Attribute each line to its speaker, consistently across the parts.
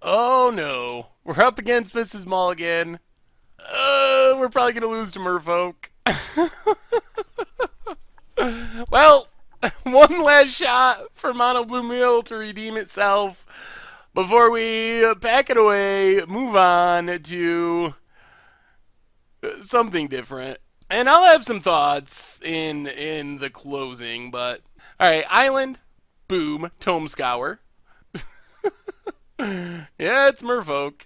Speaker 1: Oh no. We're up against Mrs. Mulligan. We're probably going to lose to Merfolk. Well, one last shot for Mono Blue Mill to redeem itself before we pack it away, move on to something different. And I'll have some thoughts in the closing, but all right, Island, boom, Tome Scour. Yeah, it's Merfolk.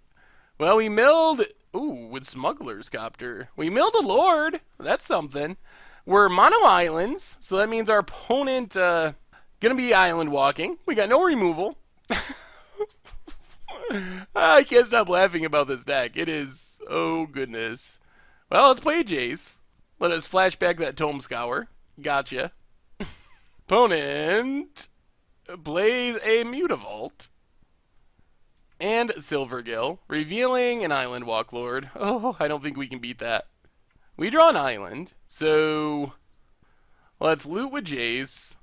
Speaker 1: Well, we milled. Ooh, with Smuggler's Copter. We milled a Lord. That's something. We're mono islands, so that means our opponent gonna be island walking. We got no removal. I can't stop laughing about this deck. It is, oh goodness. Well, let's play Jace. Let us flashback that Tome Scour. Gotcha. Opponent plays a Mutavault and Silvergill, revealing an Island Walk Lord. Oh, I don't think we can beat that. We draw an island, so let's loot with Jace.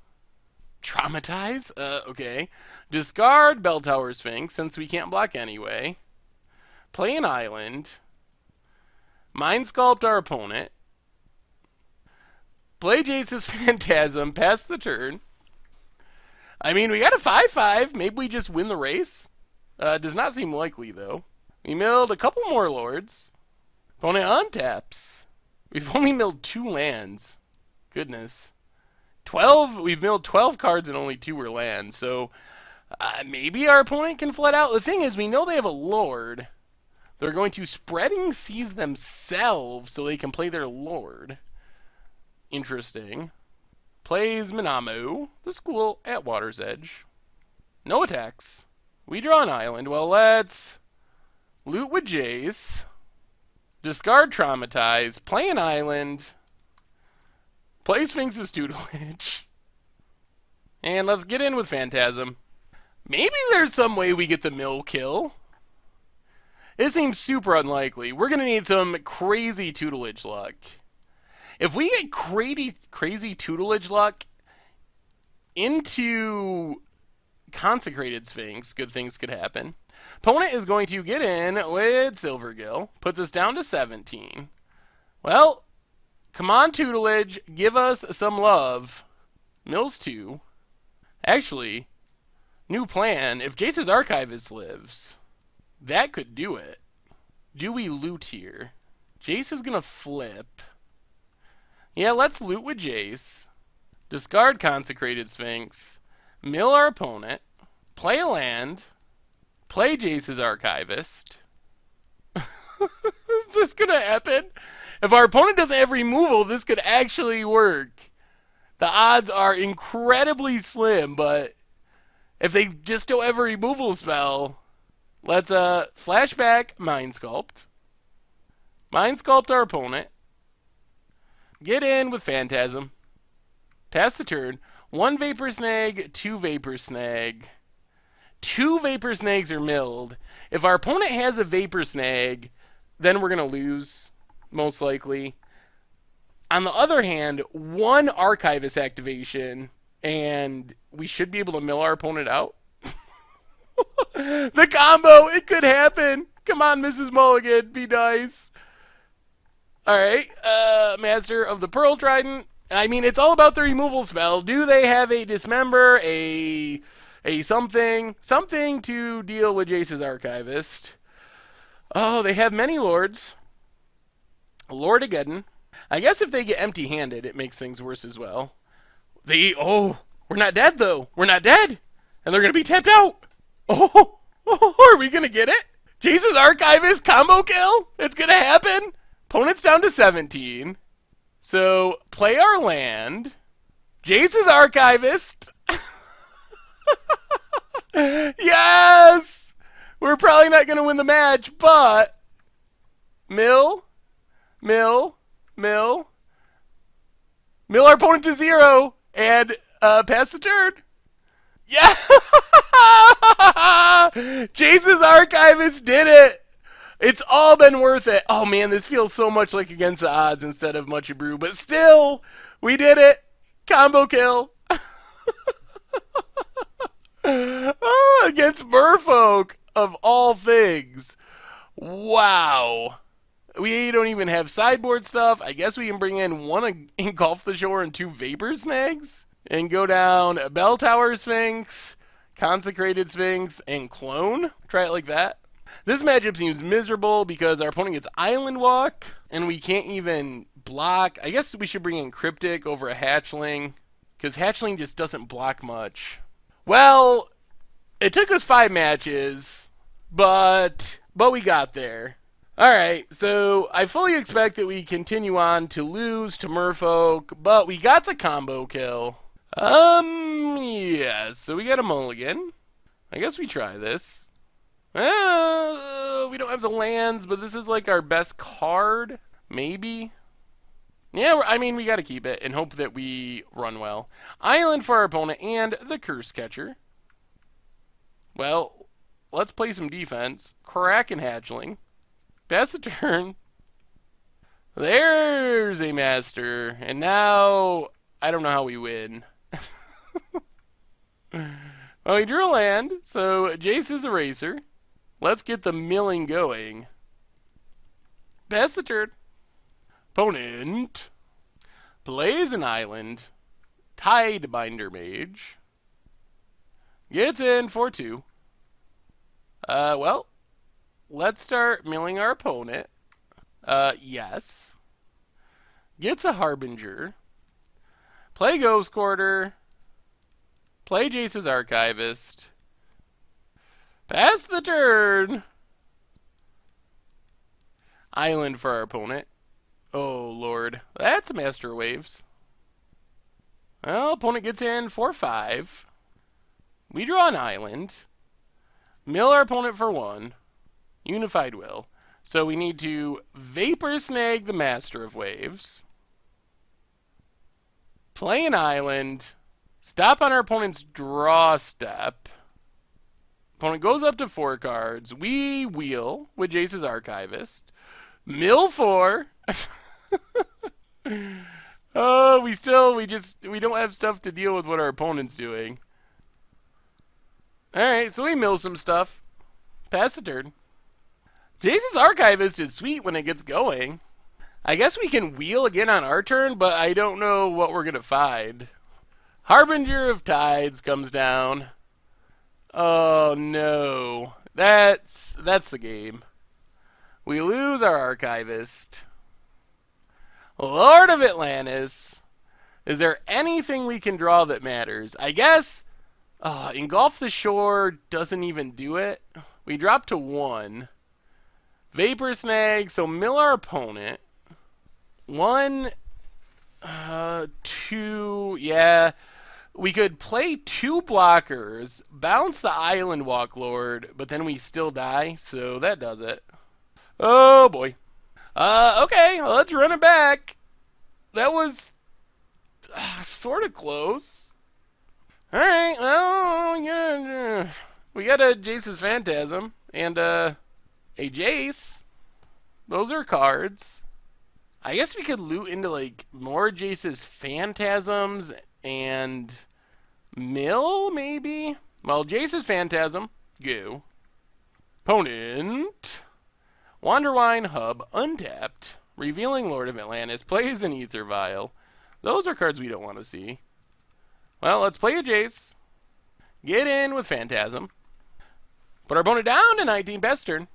Speaker 1: Traumatize? Okay. Discard Bell Tower Sphinx, since we can't block anyway. Play an island. Mind Sculpt our opponent. Play Jace's Phantasm, pass the turn. I mean, we got a 5-5. Maybe we just win the race. Does not seem likely, though. We milled a couple more lords. Opponent untaps. We've only milled 2 lands. Goodness. 12. We've milled 12 cards and only 2 were lands. So maybe our opponent can flood out. The thing is, we know they have a lord. They're going to Spreading Seas themselves so they can play their lord. Interesting. Plays Minamo, the school at Water's Edge. No attacks. We draw an island. Well, let's loot with Jace. Discard Traumatize. Play an island. Play Sphinx's Tutelage. And let's get in with Phantasm. Maybe there's some way we get the mill kill. It seems super unlikely. We're going to need some crazy tutelage luck. If we get crazy tutelage luck into Consecrated Sphinx, good things could happen. Opponent is going to get in with Silvergill. Puts us down to 17. Well, come on, tutelage. Give us some love. Mills 2. Actually, new plan. If Jace's Archivist lives, that could do it. Do we loot here? Jace is going to flip. Yeah, let's loot with Jace. Discard Consecrated Sphinx. Mill our opponent. Play a land. Play Jace's Archivist. Is this going to happen? If our opponent doesn't have removal, this could actually work. The odds are incredibly slim, but if they just don't have a removal spell, let's flashback Mind Sculpt. Mind Sculpt our opponent. Get in with Phantasm. Pass the turn. 1 Vapor Snag, 2 Vapor Snag. 2 Vapor Snags are milled. If our opponent has a Vapor Snag, then we're going to lose, most likely. On the other hand, 1 Archivist activation, and we should be able to mill our opponent out. The combo, it could happen. Come on, Mrs. Mulligan, be nice. Alright, Master of the Pearl Trident. I mean, it's all about the removal spell. Do they have a Dismember, a something to deal with Jace's Archivist? Oh, they have many lords. Lord Ageddon. I guess if they get empty-handed, it makes things worse as well. We're not dead, though. We're not dead. And they're going to be tapped out. Are we going to get it? Jace's Archivist combo kill? It's going to happen? Opponent's down to 17. So, play our land. Jace's Archivist. Yes! We're probably not going to win the match, but mill our opponent to 0 and pass the turn. Yeah! Jace's Archivist did it! It's all been worth it. Oh man, this feels so much like Against the Odds instead of Much Abrew, but still, we did it. Combo kill. Oh, against Merfolk. of all things. Wow. We don't even have sideboard stuff. I guess we can bring in one Engulf the Shore and two Vapor Snags. And go down Bell Tower Sphinx, Consecrated Sphinx, and Clone. Try it like that. This matchup seems miserable because our opponent gets Island Walk, and we can't even block. I guess we should bring in Cryptic over a Hatchling, because Hatchling just doesn't block much. Well, it took us 5 matches, but we got there. Alright, so I fully expect that we continue on to lose to Merfolk, but we got the combo kill. Yeah, so we got a mulligan. I guess we try this. We don't have the lands, but this is like our best card, maybe. Yeah, I mean, we got to keep it and hope that we run well. Island for our opponent and the Curse Catcher. Well, let's play some defense. Kraken Hatchling. Pass the turn. There's a master. And now, I don't know how we win. Well, we drew a land, so Jace is Eraser. Let's get the milling going. Pass the turn. Opponent plays an island. Tidebinder Mage. Gets in for 2. Well, let's start milling our opponent. Yes. Gets a Harbinger. Play Ghost Quarter. Play Jace's Archivist. Pass the turn. Island for our opponent. Oh, Lord. That's a Master Waves. Well, opponent gets in for 5. We draw an island. Mill our opponent for 1. Unified Will. So we need to Vapor Snag the Master of Waves. Play an island. Stop on our opponent's draw step. Opponent goes up to 4 cards. We wheel with Jace's Archivist. Mill 4. Oh, we don't have stuff to deal with what our opponent's doing. Alright, so we mill some stuff. Pass the turn. Jace's Archivist is sweet when it gets going. I guess we can wheel again on our turn, but I don't know what we're going to find. Harbinger of Tides comes down. Oh, no. That's the game. We lose our Archivist. Lord of Atlantis. Is there anything we can draw that matters? I guess Engulf the Shore doesn't even do it. We drop to 1. Vapor Snag, so mill our opponent. 1, 2, yeah. We could play 2 blockers, bounce the Island Walk Lord, but then we still die, so that does it. Oh, boy. Okay, let's run it back. That was sort of close. Alright, well, yeah, we got a Jace's Phantasm and a Jace. Those are cards. I guess we could loot into like more Jace's Phantasms and mill, maybe? Well, Jace's Phantasm, go. Opponent. Wanderwine Hub, untapped. Revealing Lord of Atlantis, plays an Ether Vial. Those are cards we don't want to see. Well, let's play a Jace. Get in with Phantasm. Put our opponent down to 19, best turn.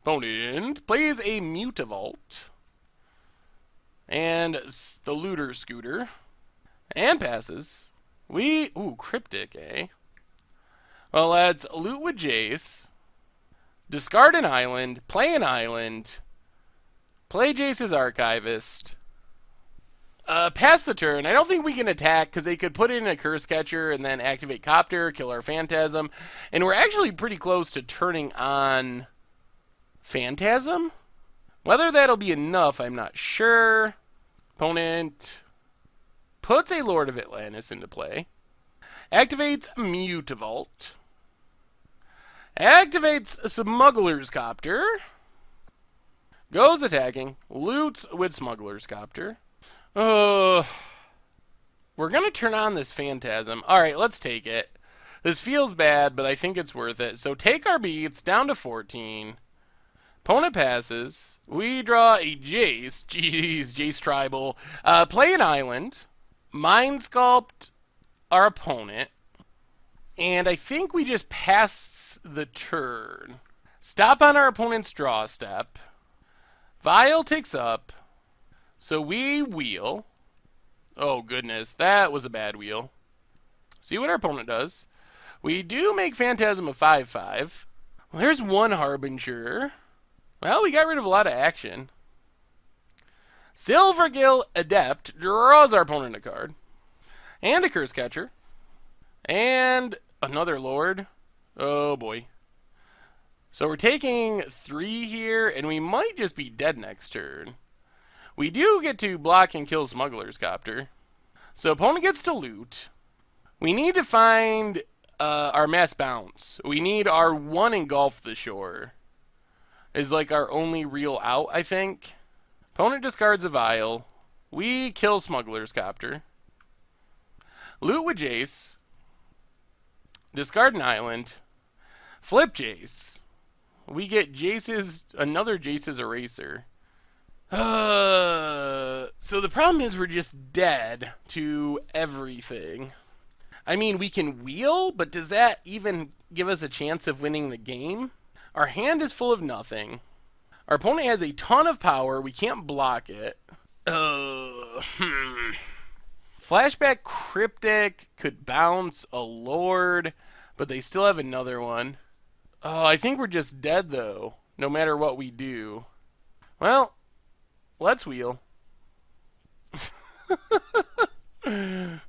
Speaker 1: Opponent plays a Mutavault. And the Looter Scooter. And passes. Ooh, Cryptic, eh? Well, let's loot with Jace. Discard an island. Play an island. Play Jace's Archivist. Pass the turn. I don't think we can attack because they could put in a Curse Catcher and then activate Copter, kill our Phantasm. And we're actually pretty close to turning on Phantasm. Whether that'll be enough, I'm not sure. Opponent puts a Lord of Atlantis into play. Activates Mutavault. Activates Smuggler's Copter. Goes attacking. Loots with Smuggler's Copter. We're going to turn on this Phantasm. Alright, let's take it. This feels bad, but I think it's worth it. So take our beats down to 14. Opponent passes. We draw a Jace. Jeez, Jace Tribal. Play an island. Mind Sculpt our opponent. And I think we just pass the turn. Stop on our opponent's draw step. Vial takes up. So we wheel. Oh, goodness. That was a bad wheel. See what our opponent does. We do make Phantasm a 5/5. Well, there's one Harbinger. Well, we got rid of a lot of action. Silvergill Adept draws our opponent a card. And a Curse Catcher. And another Lord. Oh, boy. So we're taking 3 here, and we might just be dead next turn. We do get to block and kill Smuggler's Copter. So opponent gets to loot. We need to find our mass bounce. We need our 1 engulf the shore. Is like our only real out, I think. Opponent discards a vial. We kill Smuggler's Copter. Loot with Jace. Discard an island. Flip Jace. We get another Jace's Eraser. So the problem is we're just dead to everything. I mean, we can wheel, but does that even give us a chance of winning the game? Our hand is full of nothing. Our opponent has a ton of power. We can't block it. Flashback Cryptic could bounce a Lord, but they still have another one. Oh, I think we're just dead, though, no matter what we do. Well, let's wheel.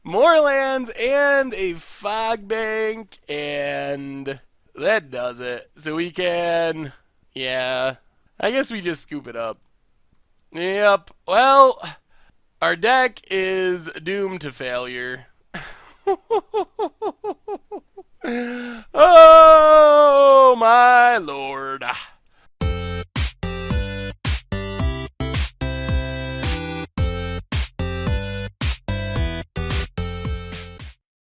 Speaker 1: More lands and a fog bank, and that does it. So we can, yeah, I guess we just scoop it up. Yep, well, our deck is doomed to failure. Oh, my lord.